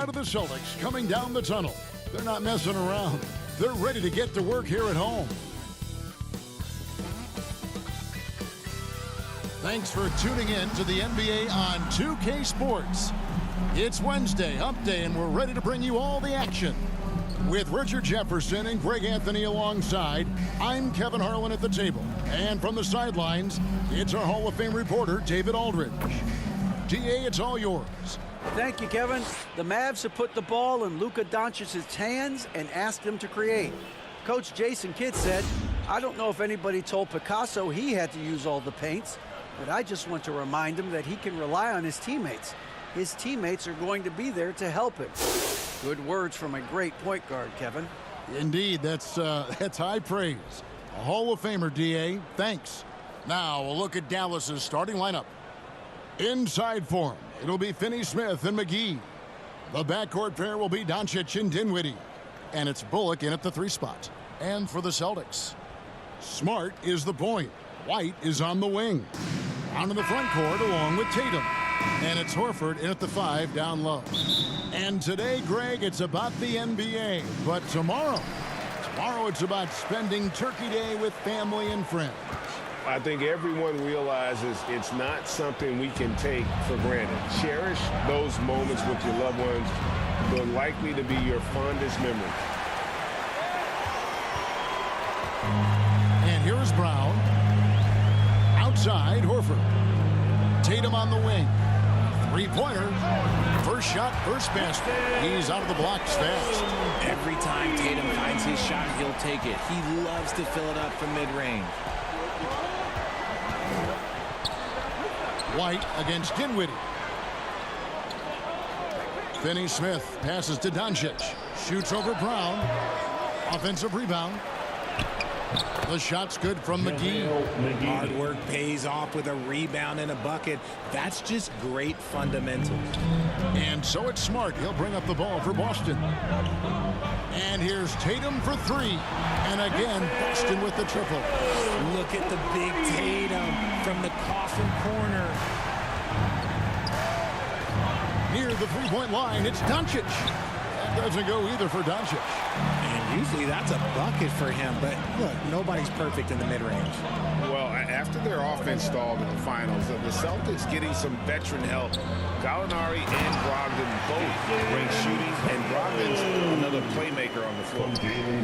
side of the Celtics coming down the tunnel. They're not messing around. They're ready to get to work here at home. Thanks for tuning in to the NBA on 2K Sports. It's Wednesday, Hump Day, and we're ready to bring you all the action. With Richard Jefferson and Greg Anthony alongside, I'm Kevin Harlan at the table. And from the sidelines, it's our Hall of Fame reporter, David Aldridge. DA, it's all yours. Thank you, Kevin. The Mavs have put the ball in Luka Doncic's hands and asked him to create. Coach Jason Kidd said, I don't know if anybody told Picasso he had to use all the paints, but I just want to remind him that he can rely on his teammates. His teammates are going to be there to help him. Good words from a great point guard, Kevin. Indeed, that's high praise. A Hall of Famer, DA. Thanks. Now, a look at Dallas's starting lineup. Inside for him, it'll be Finney-Smith and McGee. The backcourt pair will be Doncic and Dinwiddie. And it's Bullock in at the 3 spot. And for the Celtics, Smart is the point. White is on the wing. Down in the front court along with Tatum. And it's Horford in at the 5 down low. And today, Greg, it's about the NBA. But tomorrow it's about spending Turkey Day with family and friends. I think everyone realizes it's not something we can take for granted. Cherish those moments with your loved ones. They're likely to be your fondest memories. And here is Brown. Outside, Horford. Tatum on the wing. 3-pointer. First shot, first basket. He's out of the blocks fast. Every time Tatum finds his shot, he'll take it. He loves to fill it up from mid-range. White against Dinwiddie. Finney-Smith passes to Doncic. Shoots over Brown. Offensive rebound. The shot's good from McGee. Hard work pays off with a rebound and a bucket. That's just great fundamentals. And so it's Smart. He'll bring up the ball for Boston. And here's Tatum for 3. And again, Boston with the triple. Look at the big Tatum from the coffin corner. Near the 3-point line, it's Doncic. That doesn't go either for Doncic. And usually that's a bucket for him, but look, nobody's perfect in the mid-range. Well, after their offense stalled in the finals, the Celtics getting some veteran help. Gallinari and Brogdon both great shooting, and Brogdon's another playmaker on the floor.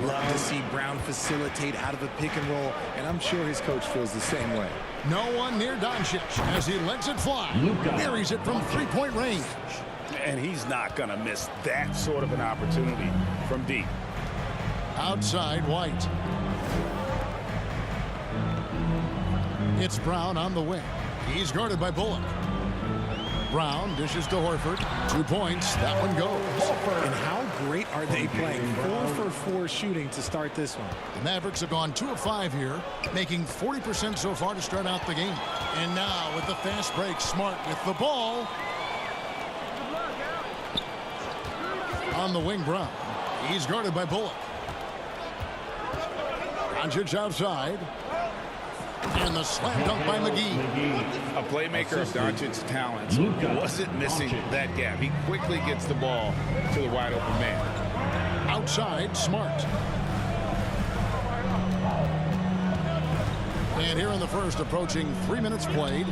Love to see Brown facilitate out of a pick and roll, and I'm sure his coach feels the same way. No one near Doncic as he lets it fly. Buries it from 3-point range. And he's not going to miss that sort of an opportunity from deep. Outside, White. It's Brown on the wing. He's guarded by Bullock. Brown dishes to Horford. 2 points. That one goes. And how great are they playing? 4 for 4 shooting to start this one. The Mavericks have gone 2 of 5 here, making 40% so far to start out the game. And now with the fast break, Smart with the ball. On the wing, Brown. He's guarded by Bullock. Doncic outside. And the slam dunk by McGee. A playmaker of Doncic's talents wasn't missing that gap. He quickly gets the ball to the wide open man. Outside, Smart. And here in the first, approaching 3 minutes played.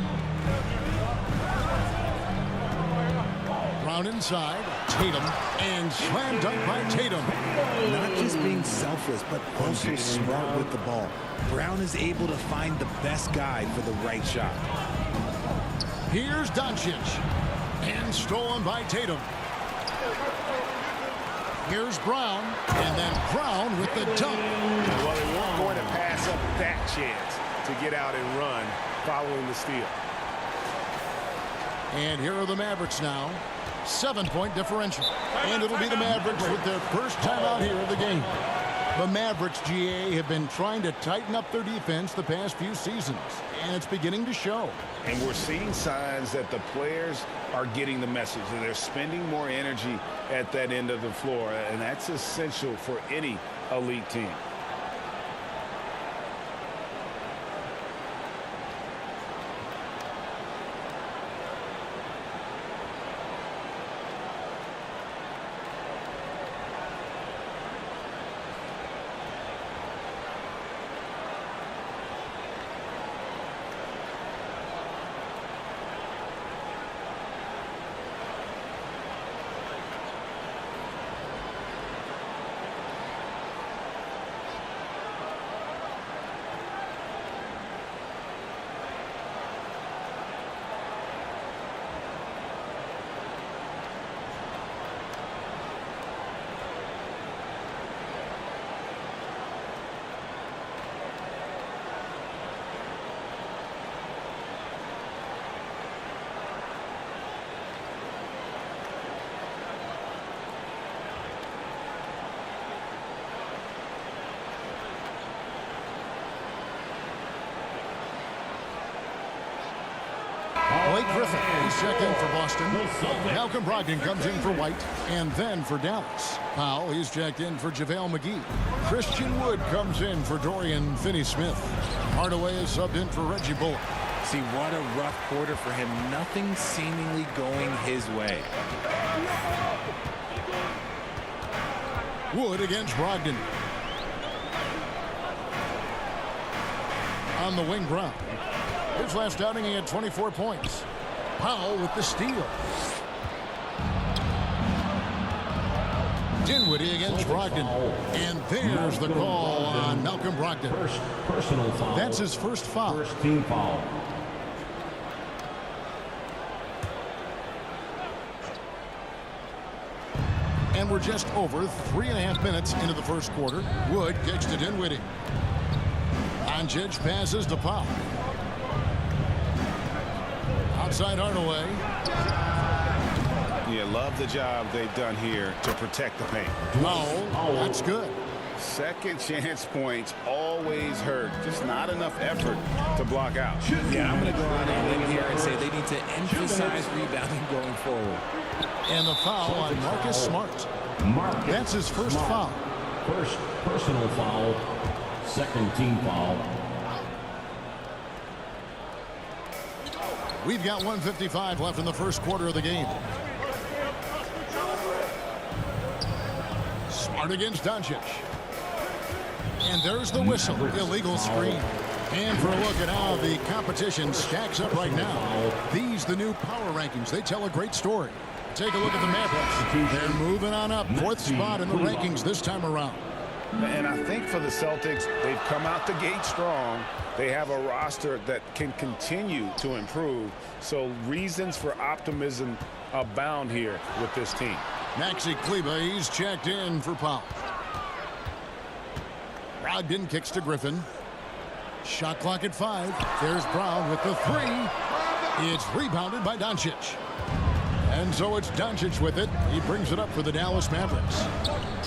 Brown inside, Tatum, and slam dunk by Tatum. Not just being selfless, but also smart with the ball. Brown is able to find the best guy for the right shot. Here's Doncic, and stolen by Tatum. Here's Brown, and then Brown with the dunk. Well, they weren't going to pass up that chance to get out and run following the steal. And here are the Mavericks now. 7-point differential. And it'll be the Mavericks with their first time out here of the game. The Mavericks, GA, have been trying to tighten up their defense the past few seasons, and it's beginning to show. And we're seeing signs that the players are getting the message, that they're spending more energy at that end of the floor, and that's essential for any elite team. Griffin, he's checked in for Boston. Malcolm Brogdon comes in for White, and then for Dallas. Powell, he's checked in for JaVale McGee. Christian Wood comes in for Dorian Finney-Smith. Hardaway is subbed in for Reggie Bullock. See, what a rough quarter for him. Nothing seemingly going his way. Wood against Brogdon. On the wing, Brown. His last outing, he had 24 points. Powell with the steal. Dinwiddie against Brogdon. And there's the call on Malcolm Brogdon. Personal foul. That's his first foul. First team foul. And we're just over 3.5 minutes into the first quarter. Wood kicks to Dinwiddie. Doncic passes to Powell. Outside Hardaway. Yeah, love the job they've done here to protect the paint. Powell, that's good. Second chance points always hurt. Just not enough effort to block out. Yeah, I'm going to go out on a limb here and say they need to emphasize rebounding going forward. And the foul on Marcus Smart. That's his first foul. First personal foul. Second team foul. We've got 1:55 left in the first quarter of the game. Smart against Doncic. And there's the whistle. Illegal screen. And for a look at how the competition stacks up right now. These, the new power rankings. They tell a great story. Take a look at the Mavericks. They're moving on up. 4th spot in the rankings this time around. And I think for the Celtics, they've come out the gate strong. They have a roster that can continue to improve. So reasons for optimism abound here with this team. Maxi Kleber, he's checked in for Powell. Brogdon kicks to Griffin. Shot clock at 5. There's Brown with the 3. It's rebounded by Doncic. And so it's Doncic with it. He brings it up for the Dallas Mavericks.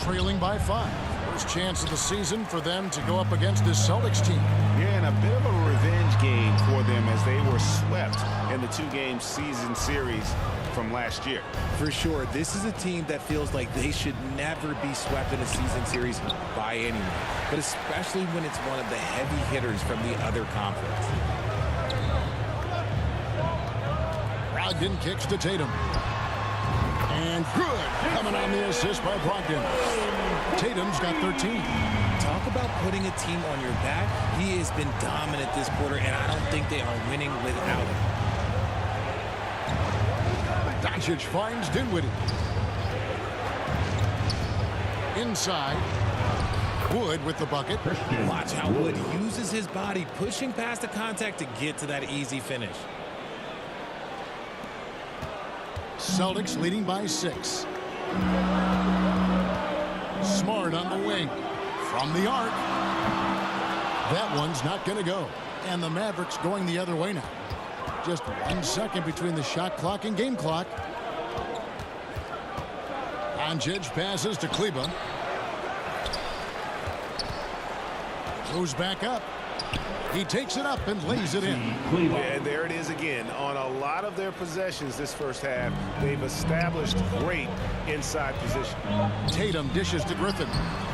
Trailing by 5. First chance of the season for them to go up against this Celtics team. Yeah, and a bit of a revenge game for them as they were swept in the 2-game season series from last year. For sure, this is a team that feels like they should never be swept in a season series by anyone, but especially when it's one of the heavy hitters from the other conference. Brogdon kicks to Tatum. And good. Coming on the assist by Brogdon. Tatum's got 13. Talk about putting a team on your back. He has been dominant this quarter, and I don't think they are winning without him. Doncic finds Dinwiddie. Inside. Wood with the bucket. Watch how Wood uses his body, pushing past the contact to get to that easy finish. Celtics leading by 6. Smart on the wing. From the arc. That one's not going to go. And the Mavericks going the other way now. Just 1 second between the shot clock and game clock. Doncic passes to Kleber. Goes back up. He takes it up and lays it in. And there it is again. On a lot of their possessions this first half, they've established great inside position. Tatum dishes to Griffin.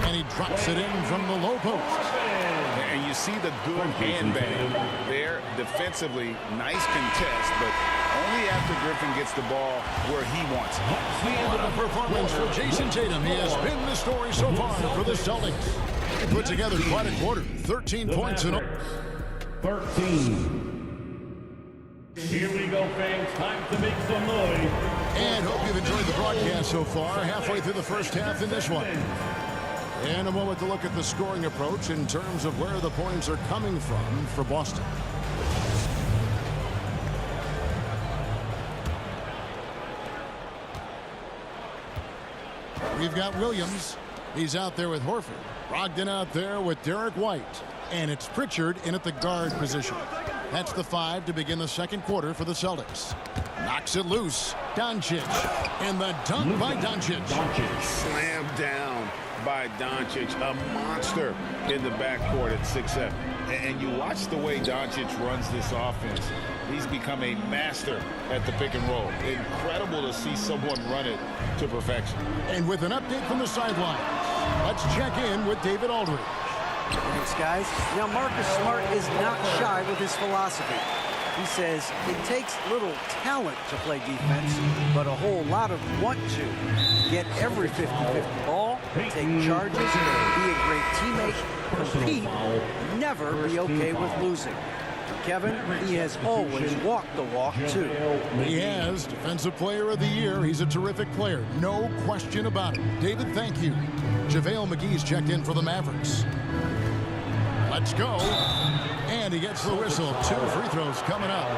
And he drops it in from the low post. And you see the good handbag there defensively. Nice contest, but only after Griffin gets the ball where he wants it. What a performance for Jason Tatum. He has been the story so far for the Celtics. He put together quite a quarter. 13 points in all. 13. Here we go, fans. Time to make some noise. And hope you've enjoyed the broadcast so far. Halfway through the first half in this one. In a moment to look at the scoring approach in terms of where the points are coming from for Boston. We've got Williams. He's out there with Horford. Brogdon out there with Derek White. And it's Pritchard in at the guard position. That's the 5 to begin the second quarter for the Celtics. Knocks it loose. Doncic. And the dunk by Doncic. Slammed down by Doncic. A monster in the backcourt at 6'7". And you watch the way Doncic runs this offense. He's become a master at the pick and roll. Incredible to see someone run it to perfection. And with an update from the sidelines, let's check in with David Aldridge. Thanks, guys. Now, Marcus Smart is not shy with his philosophy. He says it takes little talent to play defense, but a whole lot of want to. Get every 50-50 ball, take charges, be a great teammate, compete, never be okay with losing. Kevin, he has always walked the walk, too. He has. Defensive Player of the Year. He's a terrific player. No question about it. David, thank you. JaVale McGee's checked in for the Mavericks. Let's go. And he gets the whistle. 2 free throws coming up.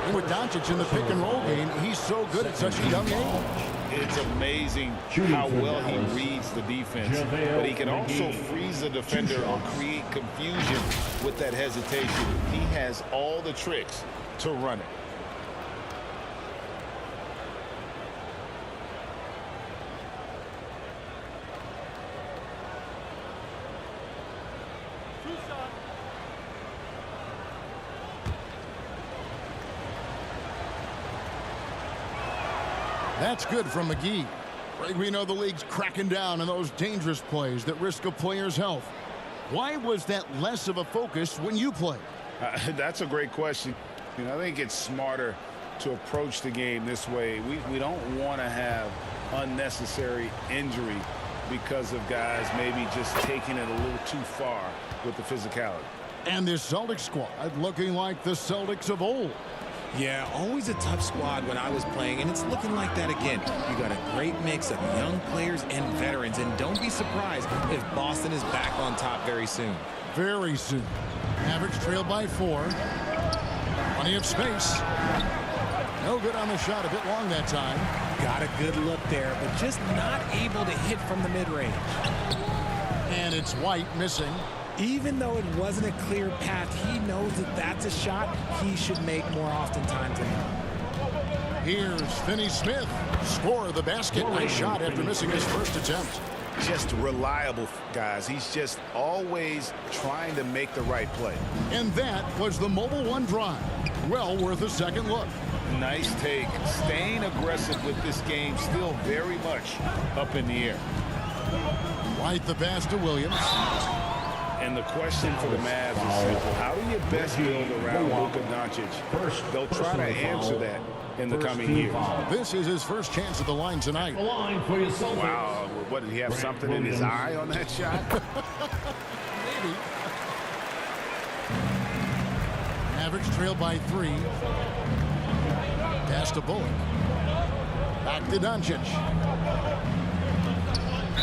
And with Doncic in the pick and roll game, he's so good at such a young age. It's amazing how well he reads the defense, but he can also freeze the defender or create confusion with that hesitation. He has all the tricks to run it. That's good from McGee. We know the league's cracking down on those dangerous plays that risk a player's health. Why was that less of a focus when you play? That's a great question. I think it's smarter to approach the game this way. We don't want to have unnecessary injury because of guys maybe just taking it a little too far with the physicality. And this Celtics squad looking like the Celtics of old. Yeah, always a tough squad when I was playing, and it's looking like that again. You got a great mix of young players and veterans, and don't be surprised if Boston is back on top very soon. Very soon. Mavericks trail by 4. Plenty of space. No good on the shot. A bit long that time. Got a good look there, but just not able to hit from the mid-range. And it's White missing. Even though it wasn't a clear path, he knows that that's a shot he should make more often times than not. Here's Finney Smith. Score the basket. Nice shot after missing his first attempt. Just reliable, guys. He's just always trying to make the right play. And that was the Mobile One drive. Well worth a second look. Nice take. Staying aggressive with this game, still very much up in the air. White the pass to Williams. And the question for the Mavs is simple. How do you best build around Luka Doncic? They'll try to answer that in the coming years. This is his first chance at the line tonight. Wow. What, did he have something in his eye on that shot? Maybe. Mavericks trail by 3. Pass to Bullock. Back to Doncic.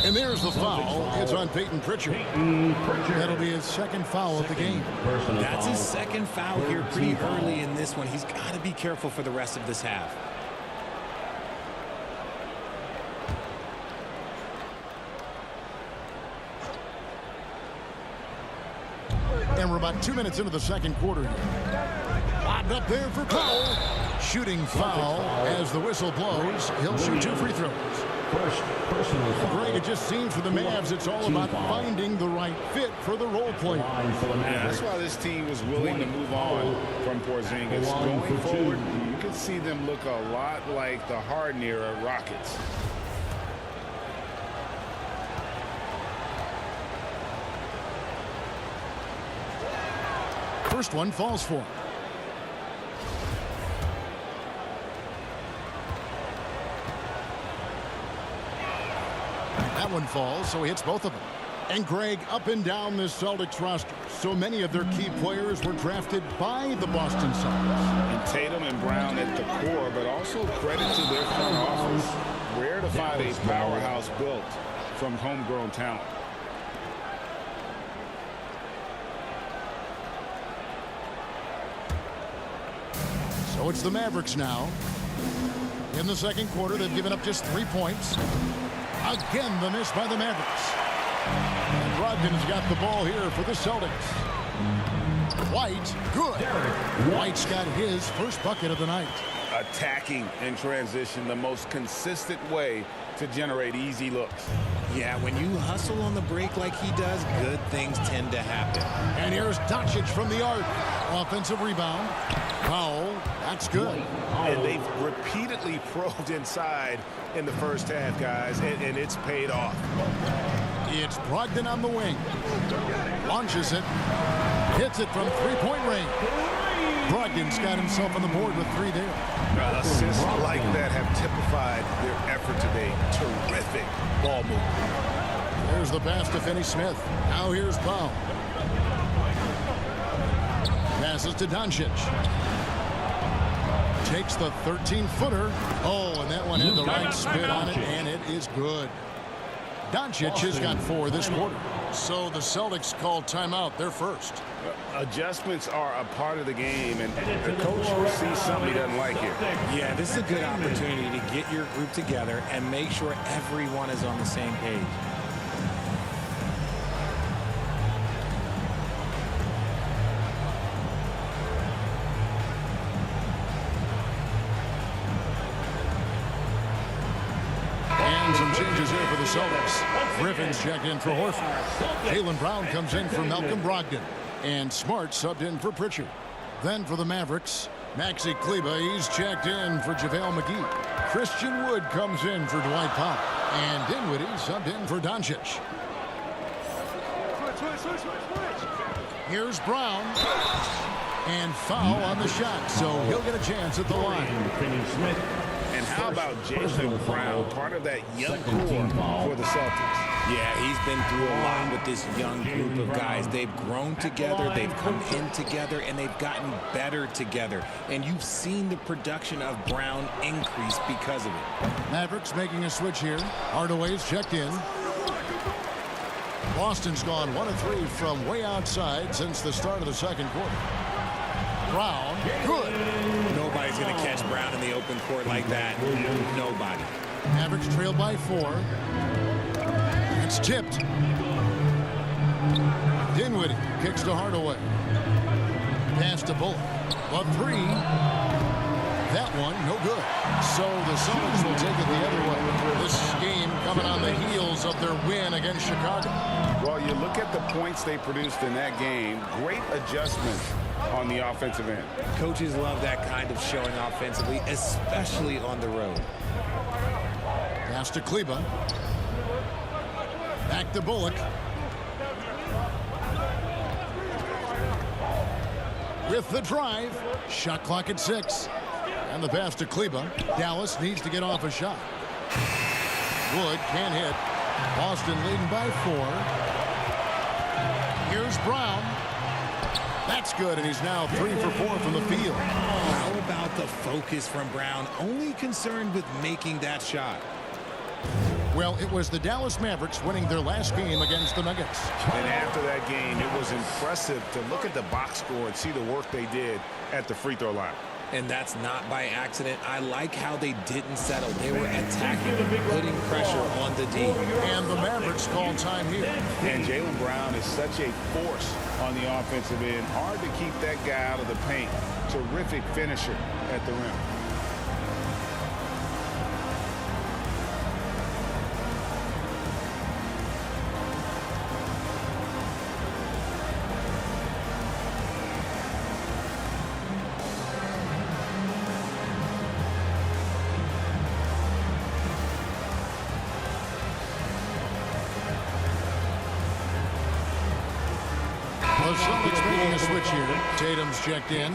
And there's the foul. It's on Peyton Pritchard. That'll be his second foul of the game. That's his second foul here pretty early in this one. He's got to be careful for the rest of this half. And we're about 2 minutes into the second quarter here. Lobbed up there for Powell. Shooting foul as the whistle blows. He'll shoot 2 free throws. Greg, it just seems for the Mavs it's all about finding the right fit for the role player. Yeah, that's why this team was willing to move on from Porzingis. Going forward, you can see them look a lot like the Harden-era Rockets. First one falls for him. That one falls, so he hits both of them. And Greg, up and down this Celtics roster, so many of their key players were drafted by the Boston Celtics. And Tatum and Brown at the core, but also credit to their front office. Rare to find a powerhouse built from homegrown talent. So it's the Mavericks now. In the second quarter, they've given up just 3 points. Again, the miss by the Mavericks. And Brogdon's got the ball here for the Celtics. White, good. White's got his first bucket of the night. attacking in transition, the most consistent way to generate easy looks. Yeah, when you hustle on the break like he does, good things tend to happen. And here's Doncic from the arc. Offensive rebound. Foul. That's good. And they've repeatedly probed inside in the first half, guys, and it's paid off. It's Brogdon on the wing. Launches it. Hits it from three-point range. Brogdon's got himself on the board with 3 there. Assists like that have typified their effort today. Terrific ball movement. There's the pass to Finney-Smith. Now here's Powell. Passes to Doncic. Takes the 13-footer. Oh, and that one had the right spin on it, and it is good. Doncic has got 4 this quarter. So the Celtics called timeout. They're first. Adjustments are a part of the game, and the coach sees something he doesn't like here. Yeah, this is a good opportunity to get your group together and make sure everyone is on the same page. And some changes here for the Celtics. Griffin's checked in for Horford. Jaylen Brown comes in for Malcolm Brogdon. And Smart subbed in for Pritchard. Then for the Mavericks, Maxi Kleber, he's checked in for JaVale McGee. Christian Wood comes in for Dwight Powell. And Dinwiddie subbed in for Doncic. Here's Brown. And foul on the shot, so he'll get a chance at the line. And how about Jaylen Brown, part of that young core for the Celtics? Yeah, he's been through a lot with this young group of guys. They've grown together, they've come in together, and they've gotten better together. And you've seen the production of Brown increase because of it. Mavericks making a switch here. Hardaway's checked in. Boston's gone 1 of 3 from way outside since the start of the second quarter. Brown, good. Nobody's going to catch Brown in the open court like that. Nobody. Mavericks trail by 4. It's tipped. Dinwiddie kicks to Hardaway. Pass to Bullock. A 3. That one, no good. So the Celtics will take it the other way. This game coming on the heels of their win against Chicago. Well, you look at the points they produced in that game. Great adjustments on the offensive end. Coaches love that kind of showing offensively, especially on the road. Pass to Kleber. Back to Bullock. With the drive. Shot clock at 6. And the pass to Kleber. Dallas needs to get off a shot. Wood can't hit. Boston leading by 4. Here's Brown. That's good, and he's now 3 for 4 from the field. How about the focus from Brown? Only concerned with making that shot. Well, it was the Dallas Mavericks winning their last game against the Nuggets. And after that game, it was impressive to look at the box score and see the work they did at the free throw line. And that's not by accident. I like how they didn't settle. They were attacking, putting pressure on the D. And the Mavericks call time here. And Jaylen Brown is such a force on the offensive end. Hard to keep that guy out of the paint. Terrific finisher at the rim. The Celtics making a switch here. Tatum's checked in.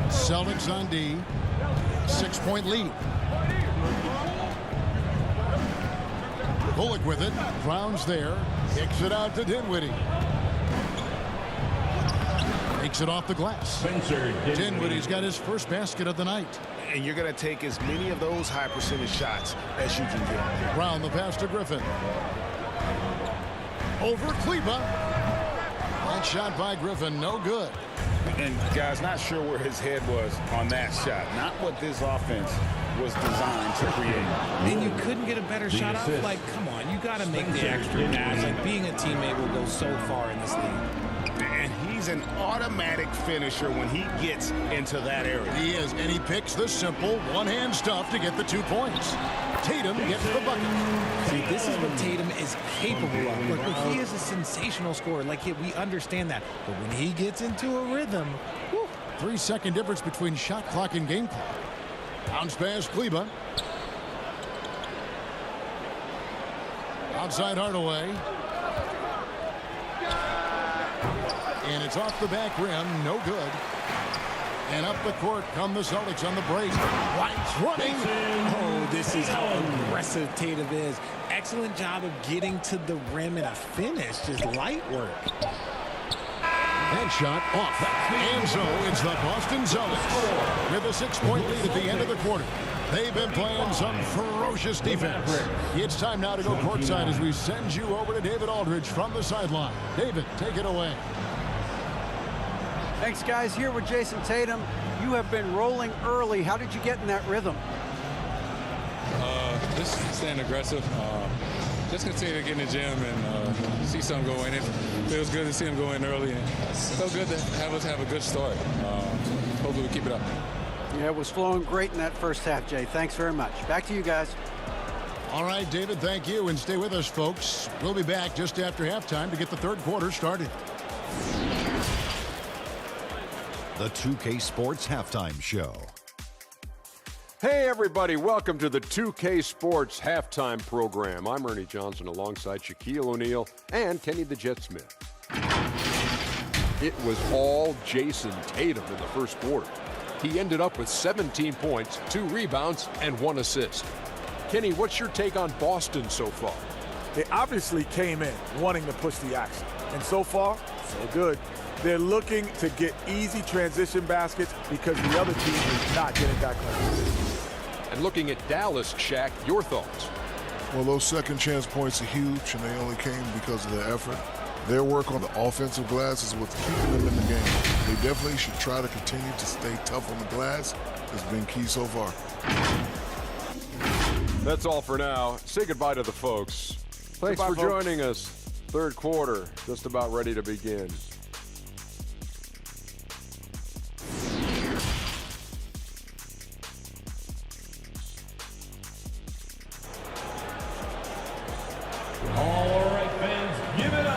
Celtics on D. 6-point lead. Bullock with it. Brown's there. Kicks it out to Dinwiddie. Takes it off the glass. Dinwiddie's got his first basket of the night. And you're going to take as many of those high percentage shots as you can get. Brown, the pass to Griffin. Over Kleber. That shot by Griffin, no good. And guys, not sure where his head was on that shot. Not what this offense was designed to create. And you couldn't get a better shot off? Like, come on, you got to make the extra pass. Like, being a teammate will go so far in this league. an automatic finisher when he gets into that area. He is, and he picks the simple one-hand stuff to get the 2 points. Tatum gets the bucket. See, this is what Tatum is capable of. Look, he is a sensational scorer. Like, we understand that. But when he gets into a rhythm, whew. 3-second difference between shot clock and game clock. Bounce pass, Kleba. Outside Hardaway. And it's off the back rim. No good. And up the court come the Celtics on the break. White's running. Oh, this is how aggressive Tatum is. Excellent job of getting to the rim and a finish. Just light work. That shot off. And so it's the Boston Celtics with a 6-point lead at the end of the quarter. They've been playing some ferocious defense. It's time now to go courtside as we send you over to David Aldridge from the sideline. David, take it away. Thanks, guys. Here with Jason Tatum. You have been rolling early. How did you get in that rhythm? Just staying aggressive. Just continue to get in the gym and see something go in. It feels good to see him go in early. And so good to have us have a good start. Hopefully we keep it up. Yeah, it was flowing great in that first half, Jay. Thanks very much. Back to you guys. All right, David, thank you. And stay with us, folks. We'll be back just after halftime to get the third quarter started. The 2K Sports Halftime Show. Hey everybody, welcome to the 2K Sports Halftime Program. I'm Ernie Johnson alongside Shaquille O'Neal and Kenny the Jet Smith. It was all Jason Tatum in the first quarter. He ended up with 17 points, 2 rebounds, and 1 assist. Kenny, what's your take on Boston so far? They obviously came in wanting to push the action. And so far, so good. They're looking to get easy transition baskets because the other team is not getting that close. And looking at Dallas, Shaq, your thoughts? Well, those second chance points are huge, and they only came because of their effort. Their work on the offensive glass is what's keeping them in the game. They definitely should try to continue to stay tough on the glass. It's been key so far. That's all for now. Say goodbye to the folks. Thanks for joining us. Third quarter, just about ready to begin.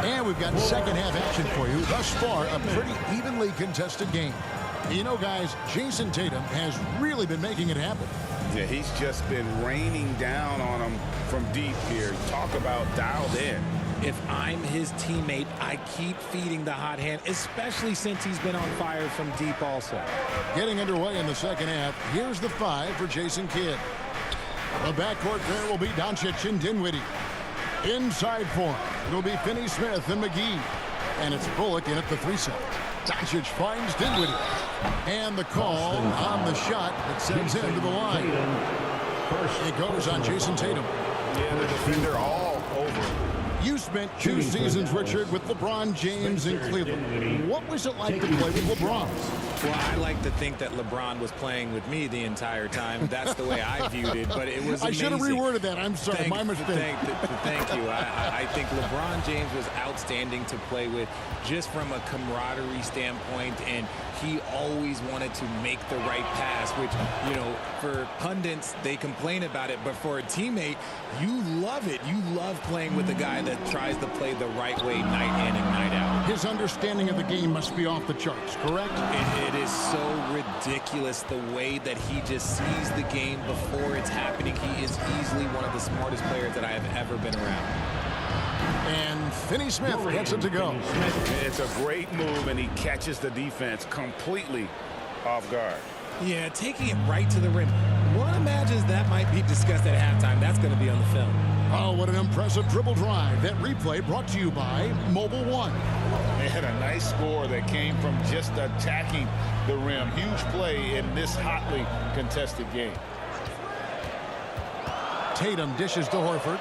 And we've got second half action for you. Thus far, a pretty evenly contested game. You know, guys, Jason Tatum has really been making it happen. Yeah, he's just been raining down on them from deep here. Talk about dialed in. If I'm his teammate, I keep feeding the hot hand, especially since he's been on fire from deep also. Getting underway in the second half, here's the 5 for Jason Kidd. The backcourt there will be Doncic and Dinwiddie. Inside for him, it'll be Finney-Smith and McGee. And it's Bullock in at the 3 set. Doncic finds Dinwiddie. And the call on the shot that sends him to the line. It goes on Jason Tatum. Yeah, the defender all over. You spent 2 seasons, Richard, with LeBron James in Cleveland. What was it like to play with LeBron? Well, I like to think that LeBron was playing with me the entire time. That's the way I viewed it, but it was amazing. I should have reworded that. I'm sorry, my mistake. Thank you. I think LeBron James was outstanding to play with just from a camaraderie standpoint, and he always wanted to make the right pass, which, you know, for pundits, they complain about it, but for a teammate, you love it. You love playing with a guy that tries to play the right way night in and night out. His understanding of the game must be off the charts, correct? It is so ridiculous the way that he just sees the game before it's happening. He is easily one of the smartest players that I have ever been around. And Finney-Smith gets it to go. It's a great move, and he catches the defense completely off guard. Yeah, taking it right to the rim. One imagines that might be discussed at halftime. That's going to be on the film. Oh, what an impressive dribble drive. That replay brought to you by Mobile One. They had a nice score that came from just attacking the rim. Huge play in this hotly contested game. Tatum dishes to Horford.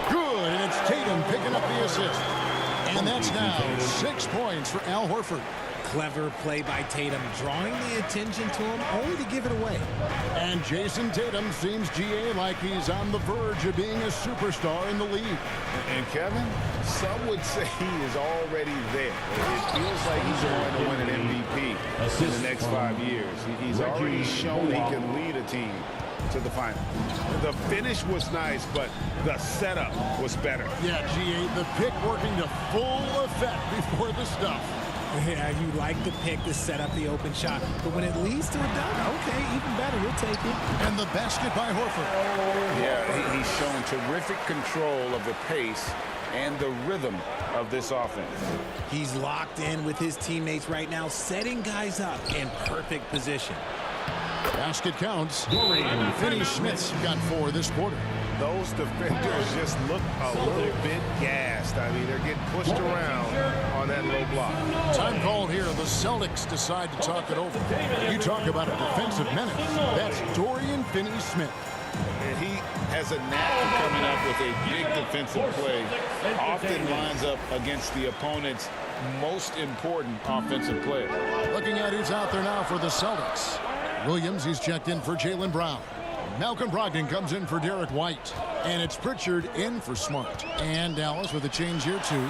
Good, and it's Tatum picking up the assist. And that's now 6 points for Al Horford. Clever play by Tatum, drawing the attention to him only to give it away. And Jason Tatum seems, GA, like he's on the verge of being a superstar in the league. And Kevin, some would say he is already there. It feels like he's going to win an MVP in the next 5 years. He's already shown he can lead a team to the final. The finish was nice, but the setup was better. Yeah, GA, the pick working to full effect before the stuff. Yeah, you like the pick to set up the open shot, but when it leads to a dunk, okay, even better, you'll take it. And the basket by Horford. Yeah, he's shown terrific control of the pace and the rhythm of this offense. He's locked in with his teammates right now, setting guys up in perfect position. Basket counts. Finney-Smith's got 4 this quarter. Those defenders just look a little bit gassed. I mean, they're getting pushed around on that low block. Time called here. The Celtics decide to talk it over. You talk about a defensive menace. That's Dorian Finney-Smith. And he has a knack for coming up with a big defensive play. Often lines up against the opponent's most important offensive player. Looking at who's out there now for the Celtics. Williams, he's checked in for Jaylen Brown. Malcolm Brogdon comes in for Derek White. And it's Pritchard in for Smart. And Dallas with a change here, too.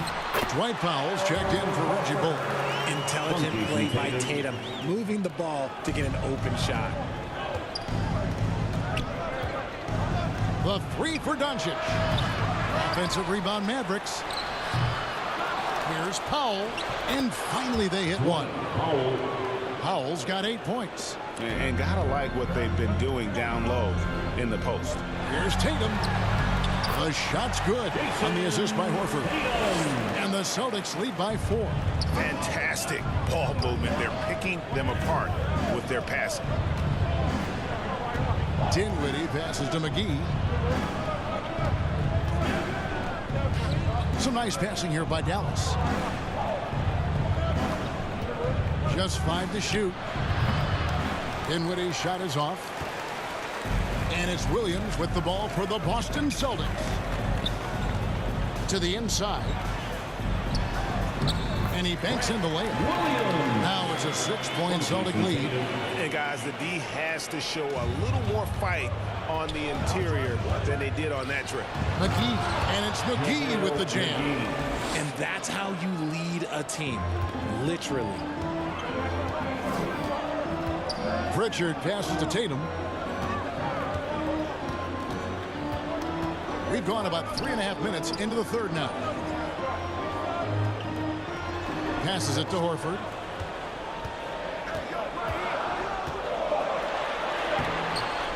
Dwight Powell's checked in for Reggie Bullock. Intelligent play by Tatum, moving the ball to get an open shot. The 3 for Doncic. Offensive rebound, Mavericks. Here's Powell. And finally they hit 1. Powell's got 8 points. And gotta like what they've been doing down low in the post. Here's Tatum. The shot's good on the assist by Horford. And the Celtics lead by 4. Fantastic ball movement. They're picking them apart with their passing. Dinwiddie passes to McGee. Some nice passing here by Dallas. Just 5 to shoot. Dinwiddie's shot is off. And it's Williams with the ball for the Boston Celtics. To the inside. And he banks in the layup. Now it's a 6-point Celtic lead. And guys, the D has to show a little more fight on the interior than they did on that trip. McGee, and it's McGee with the jam. And that's how you lead a team, literally. Pritchard passes to Tatum. We've gone about 3.5 minutes into the third now. Passes it to Horford.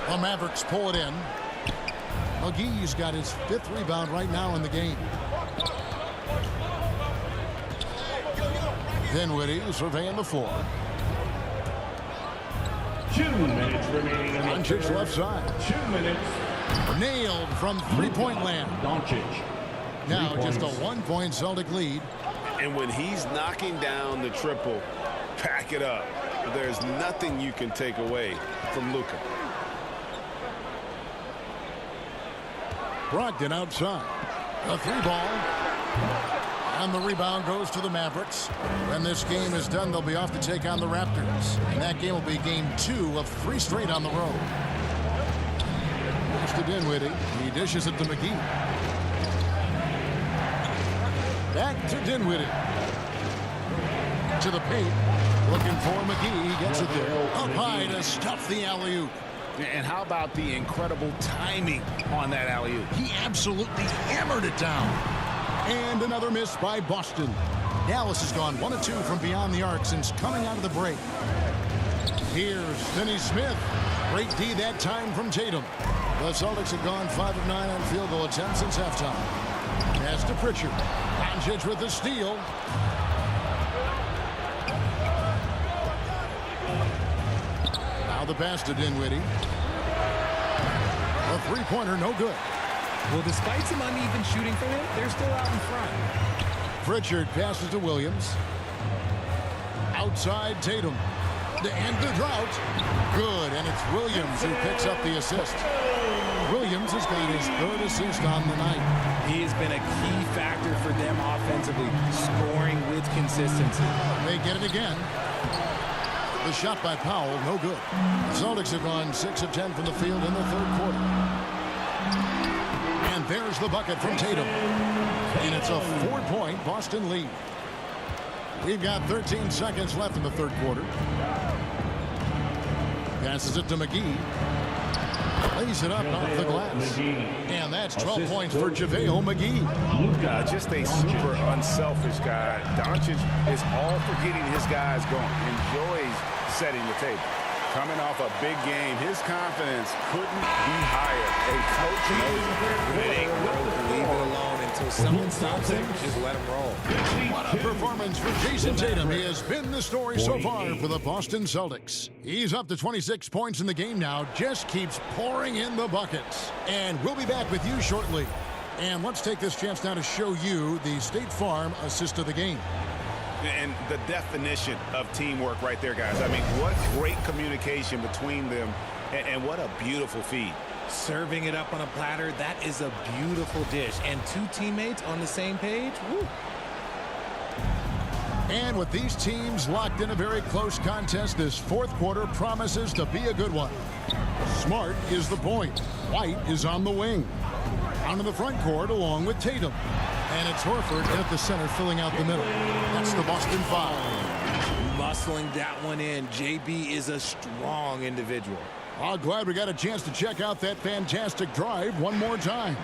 The Mavericks pull it in. McGee's got his 5th rebound right now in the game. Dinwiddie surveying the floor. 2 minutes remaining in the Doncic left side. 2 minutes. Nailed from 3-point land. Doncic. Now just a 1-point Celtic lead. And when he's knocking down the triple, pack it up. There's nothing you can take away from Luka. Brogdon outside. A 3-ball. And the rebound goes to the Mavericks. When this game is done, they'll be off to take on the Raptors. And that game will be game 2 of 3 straight on the road. Goes to Dinwiddie. He dishes it to McGee. Back to Dinwiddie. To the paint. Looking for McGee. He gets it there. Up high to stuff the alley-oop. And how about the incredible timing on that alley-oop? He absolutely hammered it down. And another miss by Boston. Dallas has gone 1 of 2 from beyond the arc since coming out of the break. Here's Finney-Smith. Great D that time from Tatum. The Celtics have gone 5 of 9 on field goal attempts since halftime. Pass to Pritchard. Doncic with the steal. Now the pass to Dinwiddie. A 3-pointer, no good. Well, despite some uneven shooting for him, they're still out in front. Pritchard passes to Williams. Outside Tatum. to end the drought. Good, and it's Williams who picks up the assist. Williams has got his third assist on the night. He has been a key factor for them offensively, scoring with consistency. They get it again. The shot by Powell, no good. The Celtics have gone 6 of 10 from the field in the third quarter. And there's the bucket from Tatum. And it's a 4-point Boston lead. We've got 13 seconds left in the third quarter. Passes it to McGee. Lays it up off the glass. And that's 12 points for JaVale McGee. Just a super unselfish guy. Doncic is all for getting his guys going. Enjoys setting the table. Coming off a big game, his confidence couldn't be higher. A coach knows It ain't broke, leave it alone until someone stops him. Just let him roll. What a performance for Jason Tatum. He has been the story so far for the Boston Celtics. He's up to 26 points in the game now. Just keeps pouring in the buckets. And we'll be back with you shortly. And let's take this chance now to show you the State Farm assist of the game. And the definition of teamwork right there, guys. I mean, what great communication between them, and what a beautiful feed. Serving it up on a platter, that is a beautiful dish. And two teammates on the same page, woo. And with these teams locked in a very close contest, this fourth quarter promises to be a good one. Smart is the point. White is on the wing. Out in the front court along with Tatum. And it's Horford at the center filling out the middle. That's the Boston Five. Muscling that one in. JB is a strong individual. Oh, glad we got a chance to check out that fantastic drive one more time.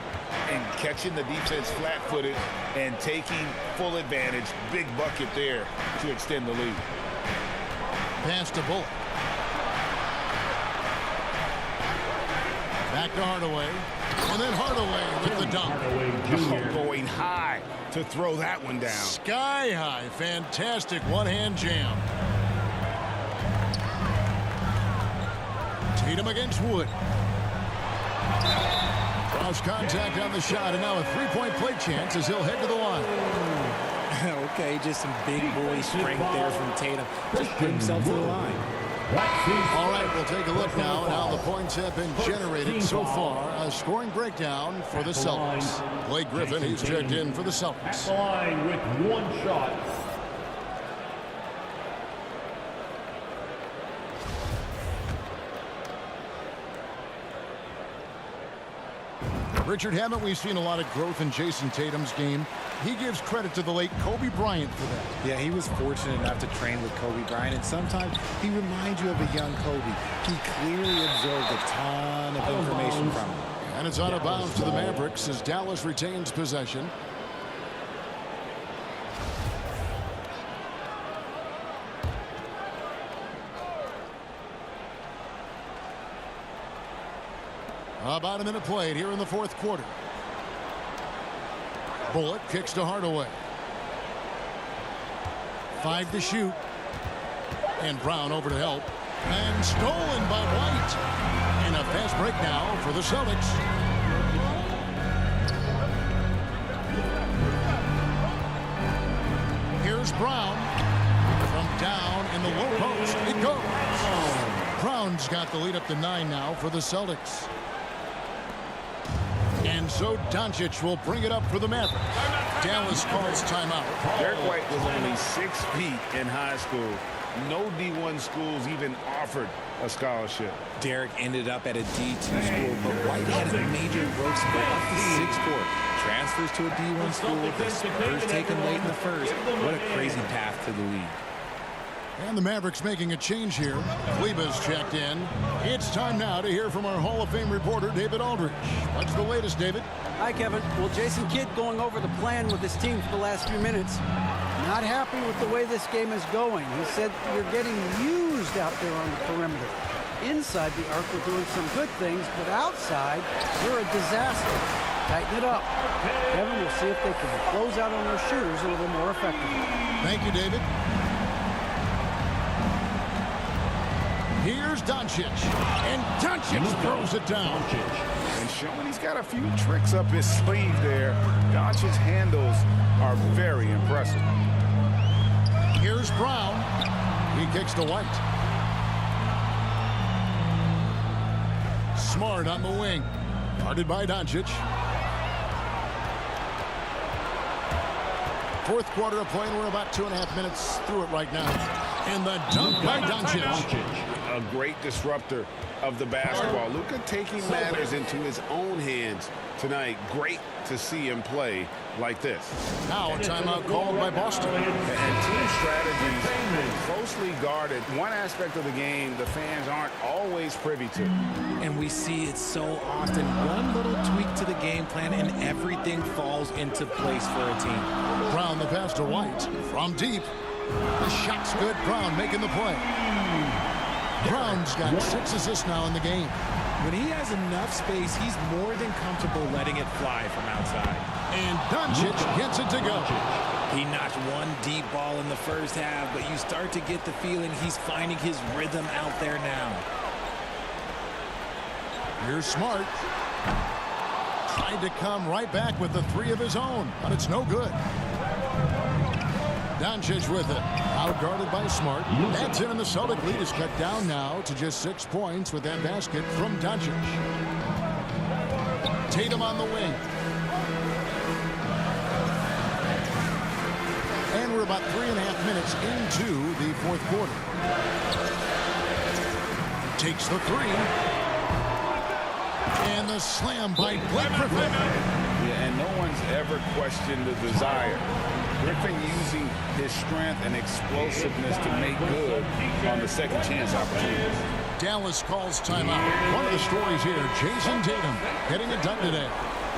And catching the defense flat-footed and taking full advantage. Big bucket there to extend the lead. Pass to Bullock. Back to Hardaway. And then Hardaway with the dunk. Going high to throw that one down. Sky high. Fantastic one-hand jam. Tatum against Wood. Cross contact on the shot, and now a three-point play chance as he'll head to the line. Okay, just some big boy strength there from Tatum. Just put himself to the line. All right, we'll take a look now at how the points have been generated so far. A scoring breakdown for the Celtics. Blake Griffin, he's checked in for the Celtics. At the line with one shot. Richard, haven't we seen a lot of growth in Jason Tatum's game? He gives credit to the late Kobe Bryant for that. Yeah, he was fortunate enough to train with Kobe Bryant, and sometimes he reminds you of a young Kobe. He clearly absorbed a ton of information from him. And it's out of bounds to the Mavericks as Dallas retains possession. About a minute played here in the fourth quarter. Bullock kicks to Hardaway. 5 to shoot. And Brown over to help. And stolen by White. And a fast break now for the Celtics. Here's Brown. From down in the low post, it goes. Brown's got the lead up to 9 now for the Celtics. And so Doncic will bring it up for the Mavericks. Dallas calls timeout. Derek White was only 6 feet in high school. No D1 schools even offered a scholarship. Derek ended up at a D2 school, but White had a major growth spurt up to 6'4". Transfers to a D1 school. The Spurs taken late in the first. What a crazy path to the league. And the Mavericks making a change here. Kleba's checked in. It's time now to hear from our Hall of Fame reporter, David Aldridge. What's the latest, David? Hi, Kevin. Well, Jason Kidd going over the plan with his team for the last few minutes. Not happy with the way this game is going. He said you're getting used out there on the perimeter. Inside the arc, we're doing some good things, but outside, you're a disaster. Tighten it up. Kevin, we'll see if they can close out on their shooters a little more effectively. Thank you, David. Here's Doncic, and Doncic throws it down. And showing he's got a few tricks up his sleeve there. Doncic's handles are very impressive. Here's Brown. He kicks to White. Smart on the wing. Guarded by Doncic. Fourth quarter of play, and we're about 2.5 minutes through it right now. And the dunk by Doncic. A great disruptor of the basketball. Luka taking matters into his own hands tonight. Great to see him play like this. Now a timeout called by Boston. And team strategies closely guarded. One aspect of the game the fans aren't always privy to. And we see it so often. One little tweak to the game plan and everything falls into place for a team. Brown the pass to White from deep. The shot's good. Brown making the play. Brown's got 6 assists now in the game. When he has enough space, he's more than comfortable letting it fly from outside. And Doncic gets it to go. He knocked one deep ball in the first half, but you start to get the feeling he's finding his rhythm out there now. Here's Smart. Tried to come right back with the 3 of his own, but it's no good. Doncic with it. Out guarded by Smart. That's in, and the Celtic lead is cut down now to just 6 points with that basket from Doncic. Tatum on the wing. And we're about 3.5 minutes into the fourth quarter. Takes the 3. And the slam by Blake Griffin. Yeah, and no one's ever questioned the desire. Griffin using his strength and explosiveness to make good on the second chance opportunities. Dallas calls timeout. One of the stories here, Jason Tatum getting it done today.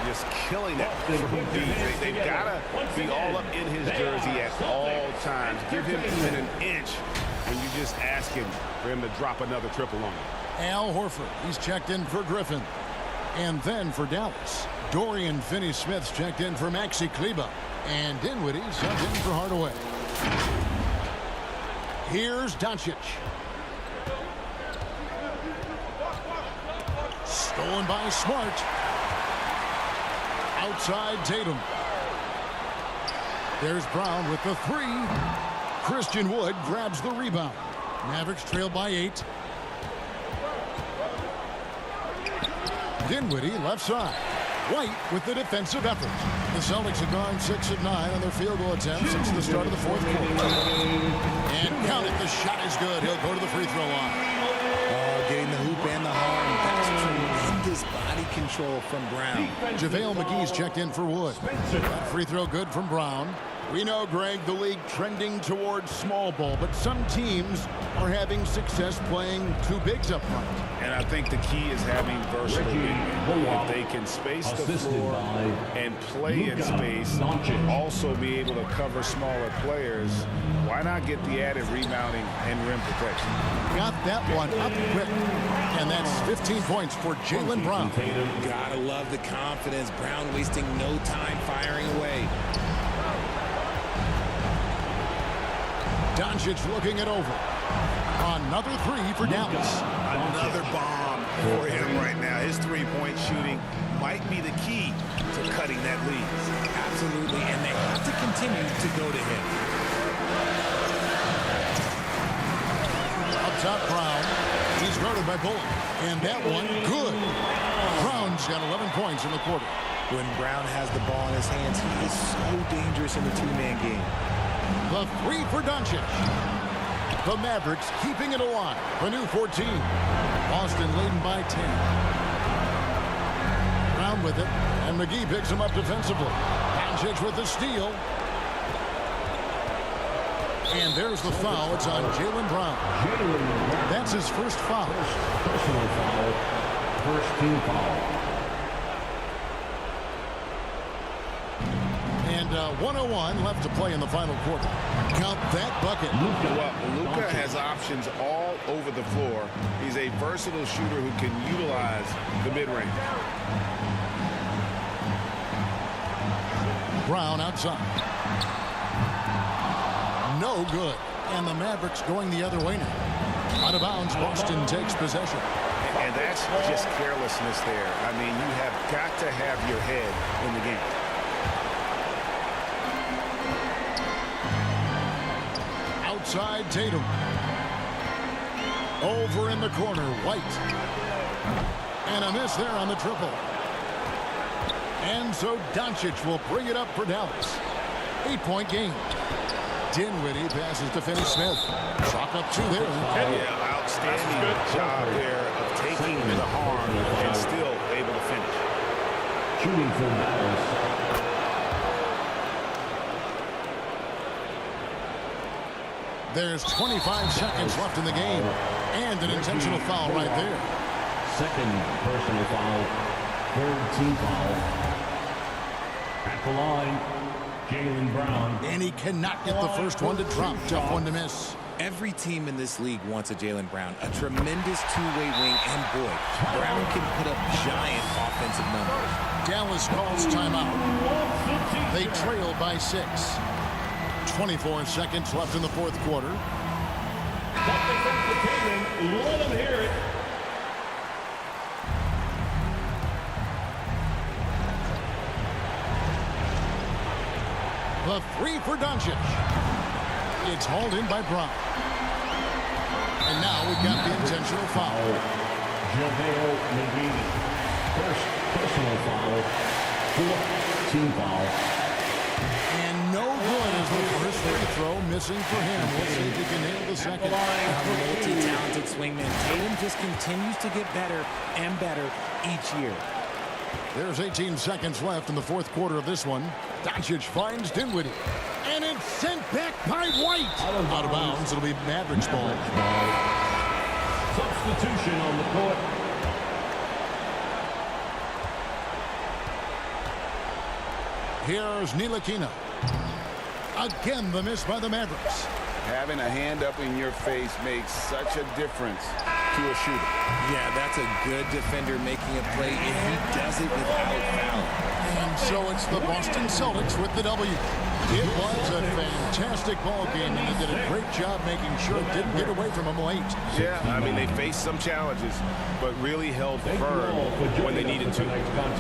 Just killing it from deep. They've got to be all up in his jersey at all times. Give him even an inch when you just ask him for him to drop another triple on you. Al Horford, he's checked in for Griffin. And then for Dallas, Dorian Finney-Smith's checked in for Maxi Kleber. And Dinwiddie subbed in for Hardaway. Here's Doncic. Stolen by Smart. Outside Tatum. There's Brown with the 3. Christian Wood grabs the rebound. Mavericks trail by 8. Dinwiddie left side. White with the defensive effort. The Celtics have gone 6 of 9 on their field goal attempts since the start of the fourth quarter. And count it, the shot is good. He'll go to the free throw line. Getting the hoop and the harm. That's tremendous body control from Brown. JaVale McGee's checked in for Wood. That free throw good from Brown. We know, Greg, the league trending towards small ball, but some teams are having success playing 2 bigs up front. And I think the key is having versatile big men. If they can space the floor and play in space, also be able to cover smaller players, why not get the added rebounding and rim protection? Got that one up quick. And that's 15 points for Jaylen Brown. Gotta love the confidence. Brown wasting no time firing away. Doncic looking it over. Another 3 for Dallas. Another bomb for him right now. His three-point shooting might be the key to cutting that lead. Absolutely, and they have to continue to go to him. Up top, Brown. He's guarded by Bullock. And that one, good. Brown's got 11 points in the quarter. When Brown has the ball in his hands, he is so dangerous in the 2-man game. The 3 for Doncic. The Mavericks keeping it alive. A new 14. Boston leading by 10. Brown with it. And McGee picks him up defensively. Doncic with the steal. And there's the foul. It's on Jaylen Brown. That's his first foul. Personal foul. First team foul. And 1:01 left to play in the final quarter. Count that bucket. Well, Luka has options all over the floor. He's a versatile shooter who can utilize the mid-range. Brown outside. No good. And the Mavericks going the other way now. Out of bounds, Boston takes possession. And that's just carelessness there. I mean, you have got to have your head in the game. Outside Tatum. Over in the corner, White. And a miss there on the triple. And so Doncic will bring it up for Dallas. 8-point game. Dinwiddie passes to Finney-Smith. Chalk up 2 there. Yeah, outstanding job there of taking the harm and still able to finish. Shooting for Dallas. There's 25 seconds left in the game. And an intentional foul right there. Second personal foul. Third team foul. At the line, Jaylen Brown. And he cannot get the first one to drop. Tough one to miss. Every team in this league wants a Jaylen Brown, a tremendous two-way wing, and boy, Brown can put up giant offensive numbers. Dallas calls timeout. They trail by 6. 24 seconds left in the fourth quarter. Let them hear it. The 3 for Doncic. It's hauled in by Brown. And now we've got the intentional foul. JaVale McGee. First personal foul. Fourth team foul. And no good as the first free throw missing for him. We'll see if he can nail the second. A multi-talented swingman. Tatum just continues to get better and better each year. There's 18 seconds left in the fourth quarter of this one. Doncic finds Dinwiddie. And it's sent back by White. Out of bounds. It'll be Mavericks ball. Substitution on the court. Here's Ntilikina. Again, the miss by the Mavericks. Having a hand up in your face makes such a difference to a shooter. Yeah, that's a good defender making a play, and he does it without fouling. And so it's the Boston Celtics with the W. It was a fantastic ball game, and they did a great job making sure it didn't get away from them late. Yeah, I mean, they faced some challenges, but really held firm when they needed to.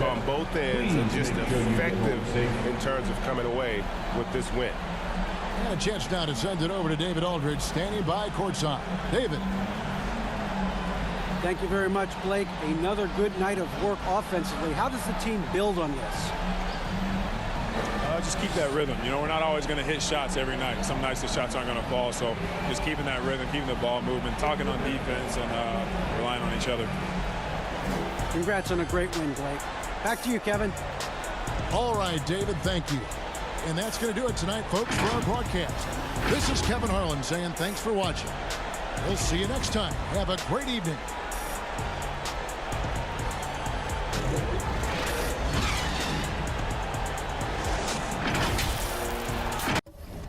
On both ends, and just effective in terms of coming away with this win. And a chance now to send it over to David Aldridge, standing by courtside. David. Thank you very much, Blake. Another good night of work offensively. How does the team build on this? Just keep that rhythm. You know, we're not always going to hit shots every night. Some nights the shots aren't going to fall. So just keeping that rhythm, keeping the ball moving, talking on defense, and relying on each other. Congrats on a great win, Blake. Back to you, Kevin. All right, David, thank you. And that's going to do it tonight, folks, for our broadcast. This is Kevin Harlan saying thanks for watching. We'll see you next time. Have a great evening.